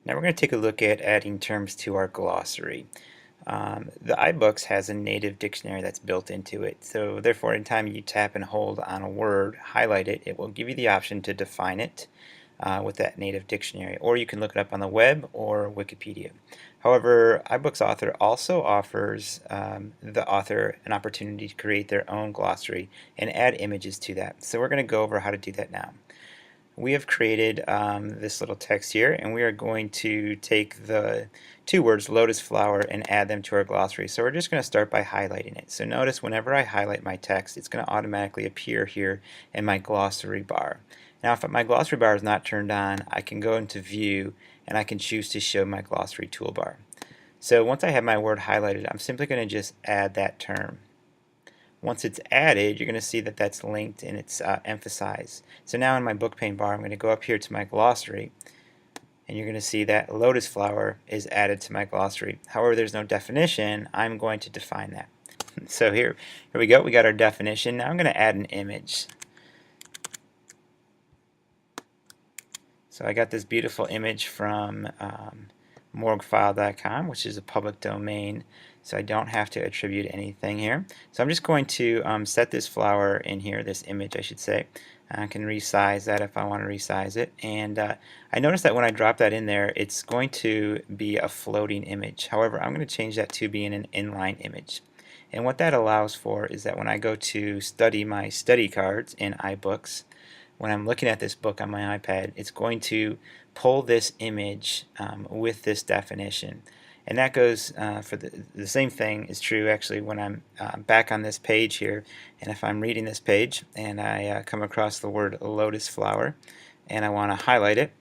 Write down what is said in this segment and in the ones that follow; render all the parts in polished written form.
Now we're going to take a look at adding terms to our glossary. The iBooks has a native dictionary that's built into it, so therefore anytime you tap and hold on a word, highlight it, it will give you the option to define it with that native dictionary, or you can look it up on the web or Wikipedia. However, iBooks author also offers the author an opportunity to create their own glossary and add images to that. So we're going to go over how to do that now. We have created this little text here, and we are going to take the two words lotus flower and add them to our glossary. So we're just going to start by highlighting it. So notice whenever I highlight my text, it's going to automatically appear here in my glossary bar. Now if my glossary bar is not turned on, I can go into view and I can choose to show my glossary toolbar. So once I have my word highlighted, I'm simply going to just add that term. Once it's added, you're going to see that that's linked and it's emphasized. So now in my book pane bar, I'm going to go up here to my glossary, and you're going to see that lotus flower is added to my glossary. However, there's no definition. I'm going to define that. So here we go. We got our definition. Now I'm going to add an image. So I got this beautiful image from morguefile.com, which is a public domain, so I don't have to attribute anything here. So I'm just going to set this flower in here, this image I should say. I can resize that if I want to resize it, and I notice that when I drop that in there, it's going to be a floating image. However, I'm going to change that to being an inline image. And what that allows for is that when I go to study my study cards in iBooks, when I'm looking at this book on my iPad, it's going to pull this image with this definition. And that goes for the same thing is true actually when I'm back on this page here, and if I'm reading this page and I come across the word lotus flower and I want to highlight it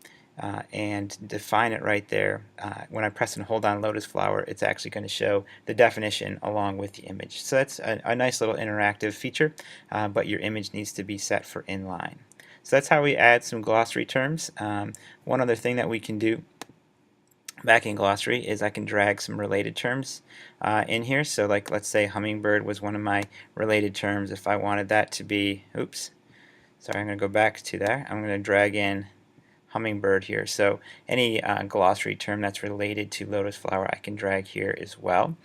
and define it right there, when I press and hold on lotus flower, it's actually going to show the definition along with the image. So that's a nice little interactive feature, but your image needs to be set for inline. So that's how we add some glossary terms. One other thing that we can do back in glossary is I can drag some related terms in here. So like let's say hummingbird was one of my related terms. If I wanted that to be, oops, sorry, I'm going to go back to that. I'm going to drag in hummingbird here. So any glossary term that's related to lotus flower I can drag here as well.